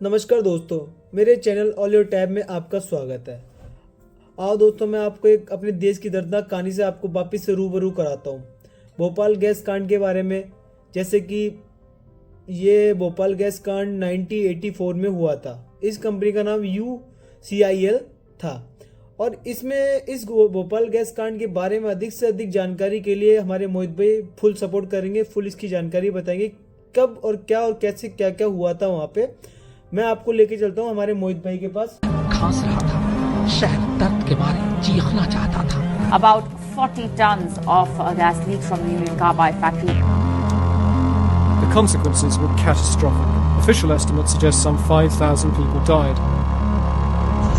नमस्कार दोस्तों, मेरे चैनल ऑल योर टैब में आपका स्वागत है। आओ दोस्तों, मैं आपको एक अपने देश की दर्दनाक कहानी से आपको वापस से रूबरू कराता हूँ। भोपाल गैस कांड के बारे में। जैसे कि ये भोपाल गैस कांड 1984 में हुआ था। इस कंपनी का नाम UCIL था और इसमें इस भोपाल गैस कांड के बारे में अधिक से अधिक जानकारी के लिए हमारे मोहित भाई फुल सपोर्ट करेंगे, फुल इसकी जानकारी बताएंगे कब और कैसे क्या क्या हुआ था वहाँ पे। मैं आपको लेके चलता हूँ हमारे मोहित भाई के पास। खांस रहा था, शहर दर्द के मारे चीखना चाहता था। About 40 tons of gas leaks from the Union Carbide factory. The consequences were catastrophic. Official estimates suggest some 5,000 people died.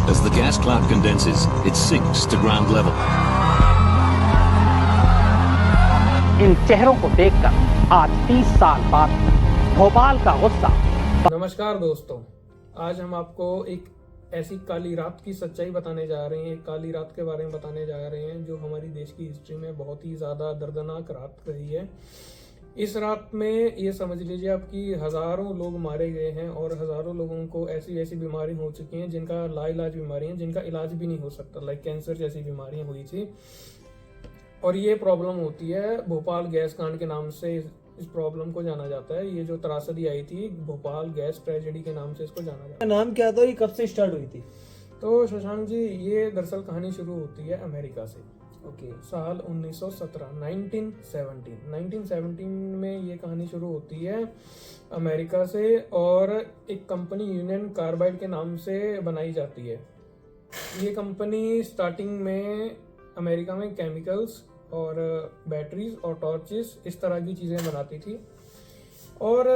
As the gas cloud condenses, it sinks to ground level. इन चेहरों को देखकर आज 30 साल बाद भोपाल का गुस्सा। नमस्कार दोस्तों, आज हम आपको एक ऐसी काली रात की सच्चाई बताने जा रहे हैं। एक काली रात के बारे में बताने जा रहे हैं जो हमारी देश की हिस्ट्री में बहुत ही ज़्यादा दर्दनाक रात रही है। इस रात में ये समझ लीजिए आपकी हज़ारों लोग मारे गए हैं और हज़ारों लोगों को ऐसी ऐसी बीमारी हो चुकी हैं जिनका लाइलाज बीमारी हैं, जिनका इलाज भी नहीं हो सकता, लाइक कैंसर जैसी बीमारियां हुई थी। और ये प्रॉब्लम होती है भोपाल गैस कांड के नाम से इस प्रॉब्लम को जाना जाता है। ये जो त्रासदी आई थी भोपाल गैस ट्रेजेडी के नाम से इसको जाना जाता है। नाम क्या था और ये कब से स्टार्ट हुई थी? तो शशांक जी, ये दरअसल कहानी शुरू होती है अमेरिका से। ओके। साल 1917 में ये कहानी शुरू होती है अमेरिका से और एक कंपनी यूनियन कार्बाइड के नाम से बनाई जाती है। ये कंपनी स्टार्टिंग में अमेरिका में केमिकल्स और बैटरीज और टॉर्चेस इस तरह की चीज़ें बनाती थी और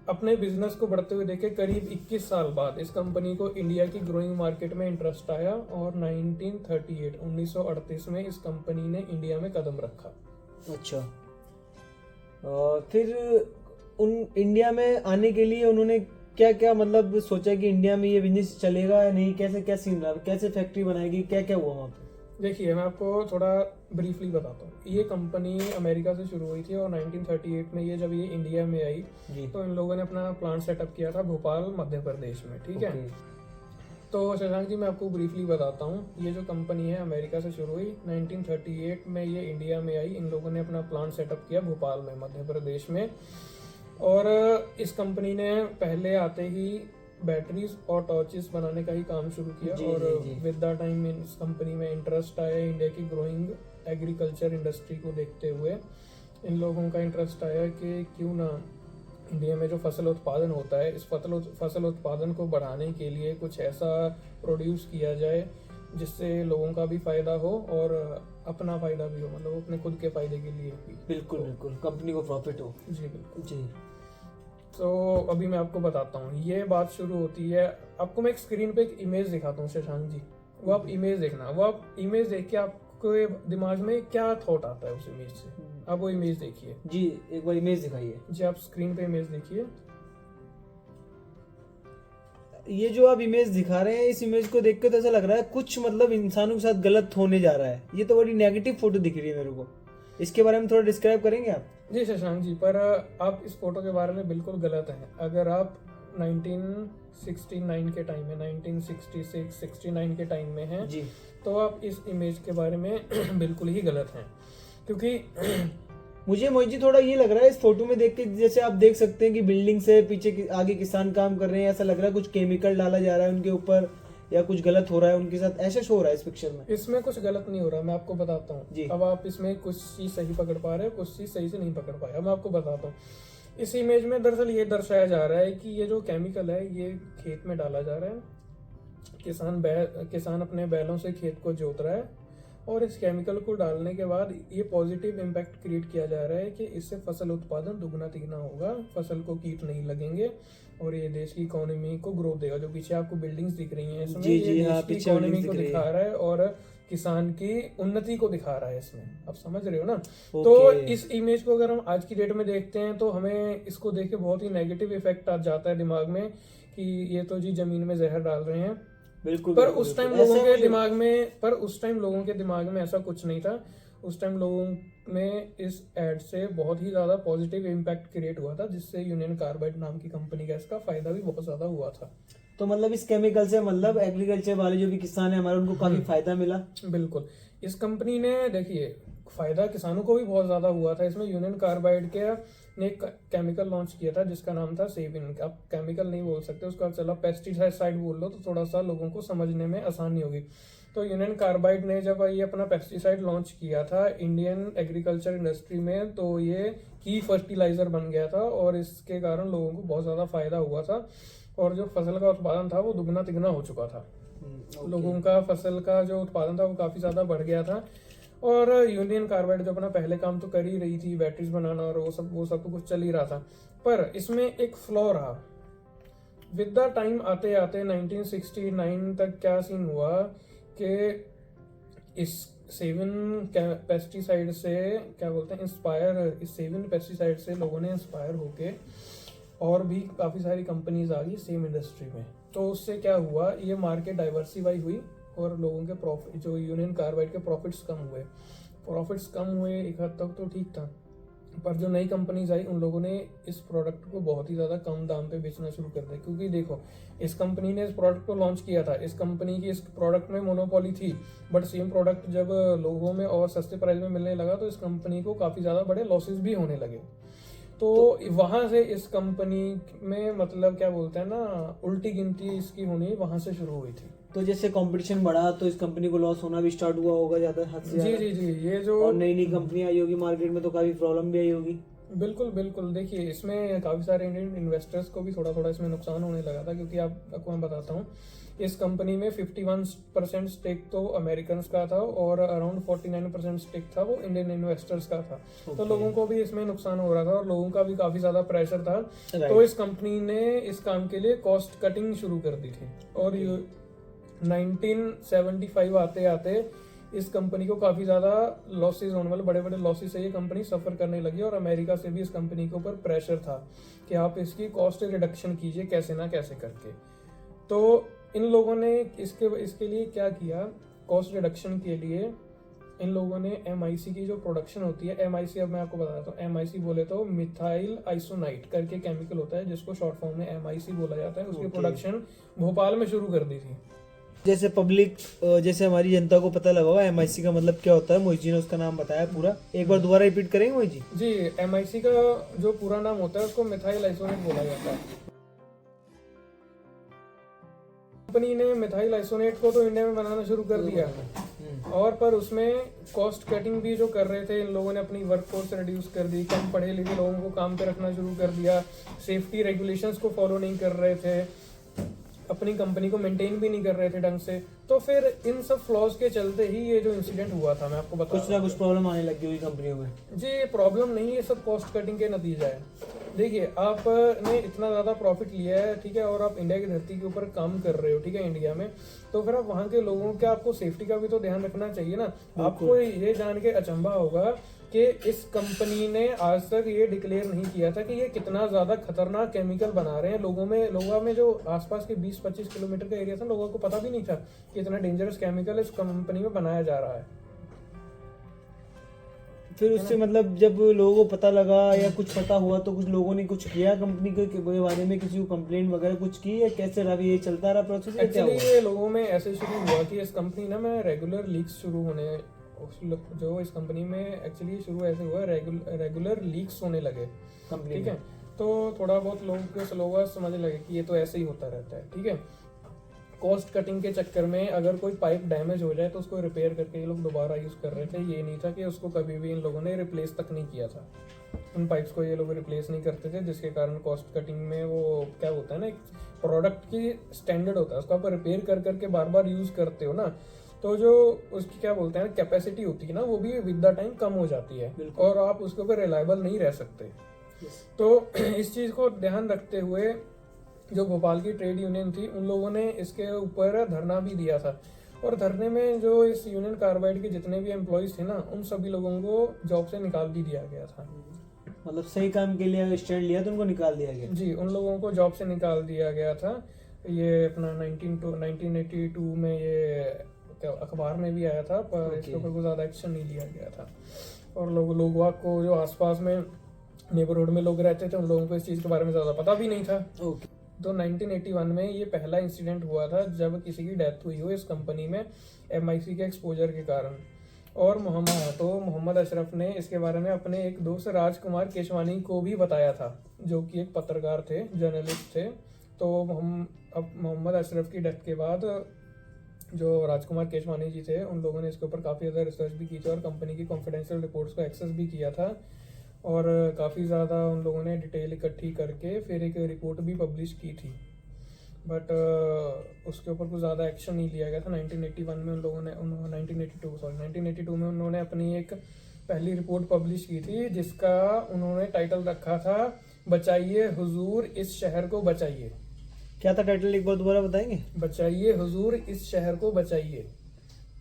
अपने बिजनेस को बढ़ते हुए देखे करीब 21 साल बाद इस कंपनी को इंडिया की ग्रोइंग मार्केट में इंटरेस्ट आया और 1938 में इस कंपनी ने इंडिया में कदम रखा। अच्छा। फिर उन इंडिया में आने के लिए उन्होंने क्या क्या मतलब सोचा कि इंडिया में ये बिजनेस चलेगा या नहीं, कैसे क्या सीन रहा, कैसे फैक्ट्री बनाएगी, क्या क्या हुआ वहाँ पे? देखिए, मैं आपको थोड़ा ब्रीफली बताता हूँ। ये कंपनी अमेरिका से शुरू हुई थी और 1938 में ये जब ये इंडिया में आई तो इन लोगों ने अपना प्लांट सेटअप किया था भोपाल मध्य प्रदेश में। ठीक है। तो शशांक जी, मैं आपको ब्रीफली बताता हूँ। ये जो कंपनी है अमेरिका से शुरू हुई, 1938 में ये इंडिया में आई। इन लोगों ने अपना प्लांट सेटअप किया भोपाल में मध्य प्रदेश में और इस कंपनी ने पहले आते ही बैटरीज और टॉर्चेस बनाने का ही काम शुरू किया। और विद द टाइम इस कंपनी में इंटरेस्ट आया इंडिया की ग्रोइंग एग्रीकल्चर इंडस्ट्री को देखते हुए इन लोगों का इंटरेस्ट आया कि क्यों ना इंडिया में जो फसल उत्पादन होता है इस फसल उत्पादन को बढ़ाने के लिए कुछ ऐसा प्रोड्यूस किया जाए जिससे लोगों का भी फायदा हो और अपना फायदा भी हो, मतलब अपने खुद के फायदे के लिए भी। बिल्कुल बिल्कुल, कंपनी को प्रॉफिट हो। जी बिल्कुल जी। तो अभी मैं आपको बताता हूँ। ये बात शुरू होती है, आपको मैं एक स्क्रीन पे एक इमेज दिखाता हूँ शशांक जी। वो आप इमेज देखना, वो आप इमेज देख के आपको दिमाग में क्या थॉट आता है उस इमेज से। आप वो इमेज देखिए जी, एक बार इमेज दिखाइए जी। आप स्क्रीन पे इमेज देखिए। ये जो आप इमेज दिखा रहे हैं, इस इमेज को देख के तो ऐसा लग रहा है कुछ मतलब इंसानों के साथ गलत होने जा रहा है। ये तो बड़ी नेगेटिव फोटो दिख रही है मेरे को। इसके बारे में थोड़ा डिस्क्राइब करेंगे आप? जी शशांक जी, पर आप इस फोटो के बारे में बिल्कुल गलत हैं। अगर आप 1969 के टाइम में, 1966, 69 के टाइम में हैं जी, तो आप इस इमेज के बारे में बिल्कुल ही गलत हैं। क्योंकि मुझे मोहित जी थोड़ा ये लग रहा है इस फोटो में देख के, जैसे आप देख सकते हैं कि बिल्डिंग से पीछे आगे किसान काम कर रहे हैं। ऐसा लग रहा है कुछ केमिकल डाला जा रहा है उनके ऊपर या कुछ गलत हो रहा है उनके साथ, ऐसा शो हो रहा है इस पिक्चर में। इसमें कुछ गलत नहीं हो रहा, मैं आपको बताता हूँ। अब आप इसमें कुछ चीज सही पकड़ पा रहे हैं, कुछ चीज सही से नहीं पकड़ पाए। मैं आपको बताता हूँ। इस इमेज में दरअसल ये दर्शाया जा रहा है कि ये जो केमिकल है ये खेत में डाला जा रहा है। किसान अपने बैलों से खेत को जोत रहा है और इस केमिकल को डालने के बाद ये पॉजिटिव इम्पैक्ट क्रिएट किया जा रहा है कि इससे फसल उत्पादन दुगना तिगना होगा, फसल को कीट नहीं लगेंगे और ये देश की इकोनॉमी को ग्रोथ देगा। जो पीछे आपको बिल्डिंग्स दिख रही हैं इसमें, ये देश की इकोनॉमी को दिखा रहा है और किसान की उन्नति को दिखा रहा है इसमें। आप समझ रहे हो ना? तो इस इमेज को अगर हम आज की डेट में देखते हैं तो हमें इसको देख के बहुत ही नेगेटिव इफेक्ट आ जाता है दिमाग में कि ये तो जी जमीन में जहर डाल रहे हैं। बिल्कुल। पर उस टाइम लोगों के दिमाग में ऐसा कुछ नहीं था। उस टाइम लोगों में इस एड से बहुत ही ज़्यादा पॉजिटिव इम्पैक्ट क्रिएट हुआ था, जिससे यूनियन कार्बाइड नाम की कंपनी का इसका फ़ायदा भी बहुत ज़्यादा हुआ था। तो मतलब इस केमिकल से मतलब एग्रीकल्चर वाले जो भी किसान है हमारे, उनको काफी फायदा मिला। बिल्कुल, इस कंपनी ने देखिए फायदा किसानों को भी बहुत ज्यादा हुआ था। इसमें यूनियन कार्बाइड के ने एक केमिकल लॉन्च किया था जिसका नाम था सेविन। आप केमिकल नहीं बोल सकते उसका, चलो पेस्टिसाइड बोल लो तो थोड़ा सा लोगों को समझने में आसानी होगी। तो यूनियन कार्बाइड ने जब ये अपना पेस्टिसाइड लॉन्च किया था इंडियन एग्रीकल्चर इंडस्ट्री में, तो ये की फर्टिलाइजर बन गया था और इसके कारण लोगों को बहुत ज्यादा फायदा हुआ था और जो फसल का उत्पादन था वो दुगना तिगुना हो चुका था। लोगों का फसल का जो उत्पादन था वो काफी ज्यादा बढ़ गया था। और यूनियन कार्बाइड जो अपना पहले काम तो कर ही रही थी, बैटरीज बनाना और वो सब तो कुछ चल ही रहा था, पर इसमें एक फ्लॉ रहा। विद द टाइम आते आते 1969 तक क्या सीन हुआ कि इस सेवन पेस्टिसाइड से क्या बोलते हैं इंस्पायर, इस सेवन पेस्टिसाइड से लोगों ने इंस्पायर होके और भी काफी सारी कंपनीज आ गई सेम इंडस्ट्री में। तो उससे क्या हुआ, ये मार्केट डाइवर्सिफाई हुई और लोगों के प्रॉफिट, जो यूनियन कार्बाइड के प्रॉफिट्स कम हुए एक हद तक तो ठीक था, पर जो नई कंपनीज आई उन लोगों ने इस प्रोडक्ट को बहुत ही ज़्यादा कम दाम पे बेचना शुरू कर दिया। क्योंकि देखो इस कंपनी ने इस प्रोडक्ट को लॉन्च किया था, इस कंपनी की इस प्रोडक्ट में मोनोपोली थी, बट सेम प्रोडक्ट जब लोगों में और सस्ते प्राइस में मिलने लगा तो इस कंपनी को काफ़ी ज़्यादा बड़े लॉसेस भी होने लगे। तो वहां से इस कंपनी में मतलब क्या बोलते हैं ना, उल्टी गिनती इसकी होनी वहां से शुरू हुई थी। तो जैसे कंपटीशन बढ़ा तो इस कंपनी को लॉस होना भी स्टार्ट हुआ होगा ज्यादा हद से ज्यादा। जी, ये जो और नई नई कंपनियां आई होगी मार्केट में तो काफी प्रॉब्लम भी आई होगी। बिल्कुल देखिए इसमें काफी सारे इंडियन इन्वेस्टर्स को भी थोड़ा इसमें नुकसान होने लगा था। क्योंकि आपको मैं बताता हूँ, इस कंपनी में 51% स्टेक तो अमेरिकन का था और अराउंड 49% स्टेक था वो इंडियन इन्वेस्टर्स का था। तो लोगों को भी इसमें नुकसान हो रहा था और लोगों का भी काफी ज्यादा प्रेशर था। तो इस कंपनी ने इस काम के लिए कॉस्ट कटिंग शुरू कर दी थी और 1975 आते आते इस कंपनी को काफी ज्यादा लॉसेस होने वाले, बड़े बड़े लॉसेस से ये कंपनी सफर करने लगी और अमेरिका से भी इस कंपनी के ऊपर प्रेशर था कि आप इसकी कॉस्ट रिडक्शन कीजिए कैसे ना कैसे करके। तो इन लोगों ने इसके लिए क्या किया, कॉस्ट रिडक्शन के लिए इन लोगों ने MIC की जो प्रोडक्शन होती है, MIC अब मैं आपको बताता हूँ, MIC बोले तो मिथाइल आइसोनाइट करके केमिकल होता है जिसको शॉर्ट फॉर्म में MIC बोला जाता है। उसकी प्रोडक्शन भोपाल में शुरू कर दी थी। जैसे पब्लिक, जैसे हमारी जनता को पता लगा हुआ MIC का मतलब क्या होता है, मोहित जी ने उसका नाम बताया पूरा, एक बार दोबारा रिपीट करेंगे मोहित जी? जी, MIC का जो पूरा नाम होता है उसको मिथाइल आइसोनेट बोला जाता है। कंपनी ने मिथाइल आइसोनेट को तो इंडिया में बनाना शुरू कर दिया और पर उसमें कॉस्ट कटिंग भी जो कर रहे थे इन लोगों ने, अपनी वर्कफोर्स रिड्यूस कर दी, कम पढ़े लिखे लोगों को काम पे रखना शुरू कर दिया, सेफ्टी रेगुलेशंस को फॉलो नहीं कर रहे थे, अपनी कंपनी को मेंटेन भी नहीं कर रहे थे ढंग से। तो फिर इन सब फ्लॉज के चलते ही ये जो इंसिडेंट हुआ था, मैं आपको बता कुछ ना कुछ प्रॉब्लम आने लगी हुई कंपनियों में। जी, ये प्रॉब्लम नहीं है, सब कॉस्ट कटिंग के नतीजा है। देखिए आपने इतना ज्यादा प्रॉफिट लिया है, ठीक है, और आप इंडिया की धरती के ऊपर काम कर रहे हो, ठीक है, इंडिया में, तो फिर आप वहाँ के लोगों के आपको सेफ्टी का भी तो ध्यान रखना चाहिए ना। आपको ये जान के अचंभा होगा कि इस कंपनी ने आज तक ये डिक्लेयर नहीं किया था कि ये कितना ज्यादा खतरनाक केमिकल बना रहे हैं। लोगों में जो आसपास के 20-25 किलोमीटर का एरिया था, लोगों को पता भी नहीं था कि इतना डेंजरस केमिकल इस कंपनी में बनाया जा रहा है। फिर उससे मतलब जब लोगों को पता लगा या कुछ पता हुआ तो कुछ लोगों ने कुछ किया कंपनी के बारे में, किसी को कंप्लेंट वगैरह कुछ की, या कैसे रहा ये चलता रहा प्रोसेस? एक्चुअली ये लोगों में ऐसे शुरू हुआ कि इस कंपनी ना में रेगुलर लीक्स शुरू होने, जो इस कंपनी में एक्चुअली शुरू ऐसे हुआ, रेगुलर लीक्स होने लगे, ठीक है। तो थोड़ा बहुत लोग समझने लगे कि ये तो ऐसे ही होता रहता है, ठीक है। कॉस्ट कटिंग के चक्कर में अगर कोई पाइप डैमेज हो जाए तो उसको रिपेयर करके ये लोग दोबारा यूज कर रहे थे। ये नहीं था कि उसको कभी भी इन लोगों ने रिप्लेस तक नहीं किया था, उन पाइप्स को ये लोग रिप्लेस नहीं करते थे, जिसके कारण कॉस्ट कटिंग में वो क्या होता है ना, प्रोडक्ट की स्टैंडर्ड होता है, उसको आप रिपेयर कर करके बार बार यूज करते हो ना, तो जो उसकी क्या बोलते हैं कैपेसिटी होती है ना, वो भी विद द टाइम कम हो जाती है और आप उसके ऊपर रिलायबल नहीं रह सकते। तो इस चीज को ध्यान रखते हुए जो भोपाल की ट्रेड यूनियन थी, उन लोगों ने इसके ऊपर धरना भी दिया था और धरने में जो इस यूनियन कार्बाइड के जितने भी एम्प्लॉइज थे ना, उन सभी लोगों को जॉब से निकाल भी दिया गया था। मतलब सही काम के लिए स्टैंड लिया तो उनको निकाल दिया गया? जी, उन लोगों को जॉब से निकाल दिया गया था। ये अपना 1982 में ये अखबार में भी आया था, पर इसके ऊपर कोई ज़्यादा एक्शन नहीं लिया गया था। और लोगों को जो आसपास में नेबरहुड में लोग रहते थे, उन लोगों को इस चीज़ के बारे में ज़्यादा पता भी नहीं था। तो 1981 में ये पहला इंसिडेंट हुआ था जब किसी की डेथ हुई हो इस कंपनी में MIC के एक्सपोजर के कारण। और मोहम्मद अशरफ ने इसके बारे में अपने एक दोस्त राजकुमार केशवानी को भी बताया था, जो कि एक पत्रकार थे, जर्नलिस्ट थे। तो मोहम्मद अशरफ की डेथ के बाद जो राजकुमार केशवानी जी थे, उन लोगों ने इसके ऊपर काफ़ी ज़्यादा रिसर्च भी की थी और कंपनी की कॉन्फिडेंशियल रिपोर्ट्स को एक्सेस भी किया था। और काफ़ी ज़्यादा उन लोगों ने डिटेल इकट्ठी करके फिर एक रिपोर्ट भी पब्लिश की थी, बट उसके ऊपर कुछ ज़्यादा एक्शन नहीं लिया गया था। 1982 में उन्होंने अपनी एक पहली रिपोर्ट पब्लिश की थी, जिसका उन्होंने टाइटल रखा था बचाइए हुजूर इस शहर को बचाइए। क्या था टाइटल, एक बार दोबारा बताएंगे? बचाइए हुजूर इस शहर को बचाइए।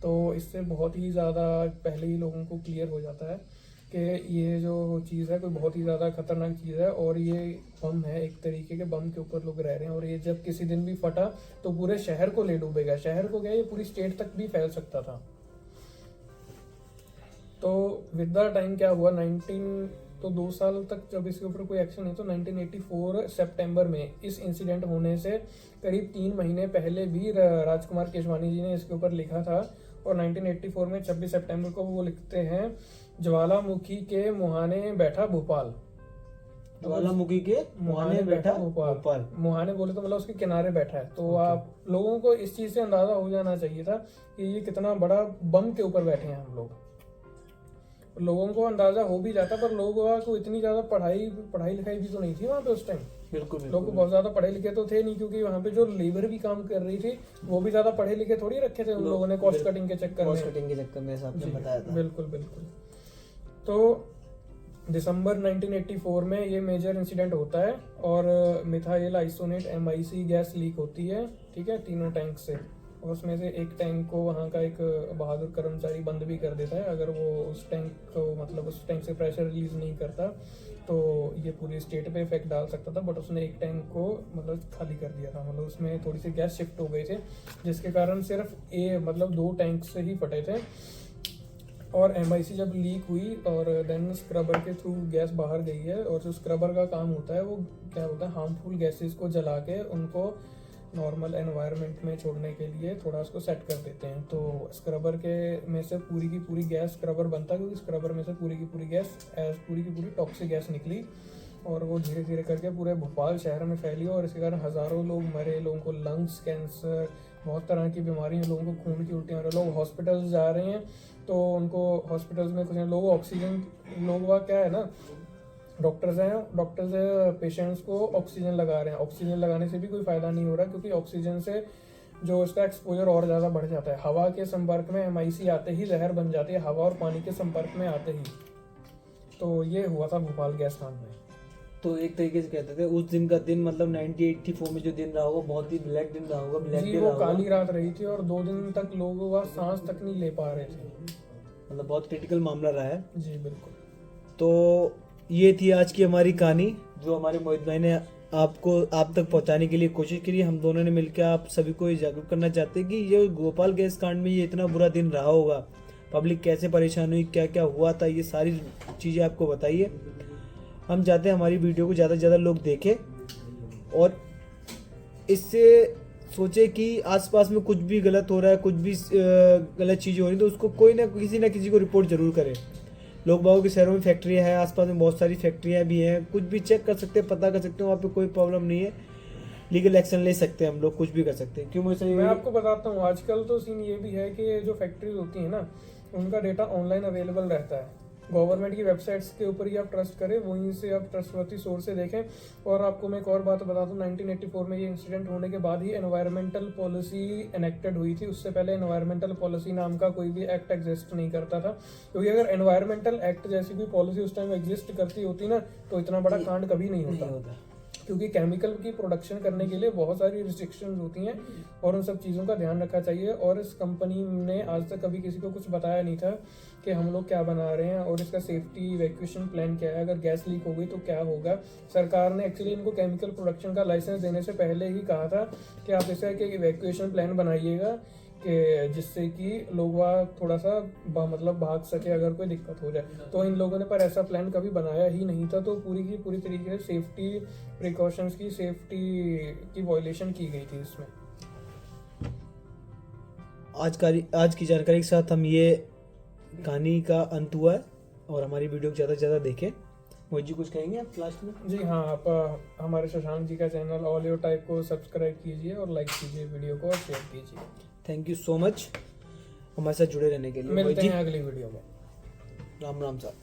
तो इससे बहुत ही ज़्यादा पहले ही लोगों को क्लियर हो जाता है कि ये जो चीज़ है कोई बहुत ही ज़्यादा खतरनाक चीज़ है, और ये बम है, एक तरीके के बम के ऊपर लोग रह रहे हैं, और ये जब किसी दिन भी फटा तो पूरे शहर को ले डूबेगा। शहर को क्या, ये पूरी स्टेट तक भी फैल सकता था। तो विद द टाइम क्या हुआ, 2 साल तक जब इसके ऊपर कोई एक्शन नहीं, तो 1984 सितंबर में इस इंसिडेंट होने से करीब 3 महीने पहले भी राजकुमार केशवानी जी ने इसके ऊपर लिखा था। और 1984 में 26 सितंबर को वो लिखते हैं, ज्वालामुखी के मुहाने बैठा भोपाल। ज्वालामुखी के मुहाने बैठा भोपाल। मुहाने बोले तो मतलब उसके किनारे बैठा है। तो आप लोगों को इस चीज़ से अंदाजा हो जाना चाहिए था कि ये कितना बड़ा बम के ऊपर बैठे हैं हम लोग। लोगों को अंदाजा हो भी जाता, पर लोगों को इतनी ज़्यादा पढ़ाई लिखाई भी तो नहीं थी वहाँ पे उस टाइम। बिल्कुल लोग बहुत ज़्यादा पढ़े लिखे तो थे नहीं, क्योंकि वहाँ पे जो लेबर भी काम कर रही थी वो भी ज़्यादा पढ़े लिखे थोड़ी रखे थे उन लोगों ने, कॉस्ट कटिंग के चक्कर में। आपने बताया था। बिल्कुल। तो दिसंबर 1984 में ये मेजर इंसिडेंट होता है और मिथाइल आइसोनेट MIC गैस लीक होती है, ठीक है, 3 टैंक से। और उसमें से एक टैंक को वहाँ का एक बहादुर कर्मचारी बंद भी कर देता है। अगर वो उस टैंक से प्रेशर रिलीज नहीं करता तो ये पूरी स्टेट पे इफेक्ट डाल सकता था, बट उसने एक टैंक को खाली कर दिया था। उसमें थोड़ी सी गैस शिफ्ट हो गए थे, जिसके कारण सिर्फ 2 टैंक से ही फटे थे। और MIC जब लीक हुई और देन स्क्रबर के थ्रू गैस बाहर गई है, और जो स्क्रबर का काम होता है वो क्या होता है, हार्मफुल गैसेस को जला के उनको नॉर्मल एनवायरनमेंट में छोड़ने के लिए थोड़ा उसको सेट कर देते हैं। तो स्क्रबर के में से पूरी की पूरी गैस स्क्रबर बनता है, क्योंकि स्क्रबर में से पूरी की पूरी टॉक्सिक गैस निकली, और वो धीरे धीरे करके पूरे भोपाल शहर में फैली, और इसके कारण हज़ारों लोग मरे। लोगों को लंग्स कैंसर, बहुत तरह की बीमारियाँ, लोगों को खून की उल्टियाँ, लोग हॉस्पिटल्स जा रहे हैं तो उनको हॉस्पिटल्स में कुछ लोग ऑक्सीजन, क्या है ना, डॉक्टर्स पेशेंट्स को ऑक्सीजन लगा रहे हैं। ऑक्सीजन लगाने से भी कोई फ़ायदा नहीं हो रहा, क्योंकि ऑक्सीजन से जो इसका एक्सपोजर और ज़्यादा बढ़ जाता है। हवा के संपर्क में MIC आते ही जहर बन जाती है, हवा और पानी के संपर्क में आते ही। तो ये हुआ था भोपाल गैस कांड में। तो एक तरीके से कहते थे उस दिन का दिन, मतलब 1984 में जो दिन रहा होगा बहुत ही ब्लैक दिन रहा होगा। जी, वो काली रात रही थी और 2 दिन तक लोग वह सांस तक नहीं ले पा रहे थे। मतलब बहुत क्रिटिकल मामला रहा है। जी बिल्कुल। तो ये थी आज की हमारी कहानी, जो हमारे मोहित भाई ने आप तक पहुंचाने के लिए कोशिश करी। हम दोनों ने मिलकर आप सभी को ये जागरूक करना चाहते हैं कि ये भोपाल गैस कांड में ये इतना बुरा दिन रहा होगा, पब्लिक कैसे परेशान हुई, क्या क्या हुआ था, ये सारी चीज़ें आपको बताइए। हम चाहते हैं हमारी वीडियो को ज़्यादा से ज़्यादा लोग देखें और इससे सोचे कि आसपास में कुछ भी गलत हो रहा है, कुछ भी गलत चीज़ें हो रही, तो उसको कोई ना किसी को रिपोर्ट ज़रूर करें। लोग बागों के शहरों में फैक्ट्रियाँ हैं, आसपास में बहुत सारी फैक्ट्रियाँ भी हैं, कुछ भी चेक कर सकते हैं, पता कर सकते हैं, वहाँ पे कोई प्रॉब्लम नहीं है, लीगल एक्शन ले सकते हैं हम लोग, कुछ भी कर सकते हैं। क्यों मैं आपको बताता हूँ, आजकल तो सीन ये भी है कि जो फैक्ट्रीज होती है ना, उनका डेटा ऑनलाइन अवेलेबल रहता है। गवर्नमेंट की वेबसाइट्स के ऊपर ही आप ट्रस्ट करें, वहीं से आप ट्रस्टवर्दी सोर्स से देखें। और आपको मैं एक और बात बता दूं, 1984 में ये इंसिडेंट होने के बाद ही एनवायरमेंटल पॉलिसी एनेक्टेड हुई थी। उससे पहले एनवायरमेंटल पॉलिसी नाम का कोई भी एक्ट एग्जिस्ट नहीं करता था, क्योंकि अगर एनवायरमेंटल एक्ट जैसी कोई पॉलिसी उस टाइम एग्जिस्ट करती होती ना, तो इतना बड़ा कांड कभी नहीं होता। क्योंकि केमिकल की प्रोडक्शन करने के लिए बहुत सारी रिस्ट्रिक्शंस होती हैं और उन सब चीज़ों का ध्यान रखना चाहिए। और इस कंपनी ने आज तक कभी किसी को कुछ बताया नहीं था कि हम लोग क्या बना रहे हैं और इसका सेफ्टी इवैक्यूएशन प्लान क्या है, अगर गैस लीक हो गई तो क्या होगा। सरकार ने एक्चुअली इनको केमिकल प्रोडक्शन का लाइसेंस देने से पहले ही कहा था कि आप इसे कि इवैक्यूएशन प्लान बनाइएगा कि जिससे कि लोग वहाँ थोड़ा सा मतलब भाग सके अगर कोई दिक्कत हो जाए। तो इन लोगों ने पर ऐसा प्लान कभी बनाया ही नहीं था, तो पूरी की पूरी तरीके से सेफ्टी प्रिकॉशंस की सेफ्टी की वॉयलेशन की गई थी इसमें। आज की जानकारी के साथ हम ये कहानी का अंत हुआ है, और हमारी वीडियो को ज़्यादा से ज़्यादा देखें। मोहित जी कुछ कहेंगे आप लास्ट में? जी हाँ, आप हमारे शशांक जी का चैनल ऑल योर टाइप को सब्सक्राइब कीजिए और लाइक कीजिए वीडियो को और शेयर कीजिए। थैंक यू सो मच हमारे साथ जुड़े रहने के लिए। मिलते हैं अगली वीडियो में। राम राम साहब।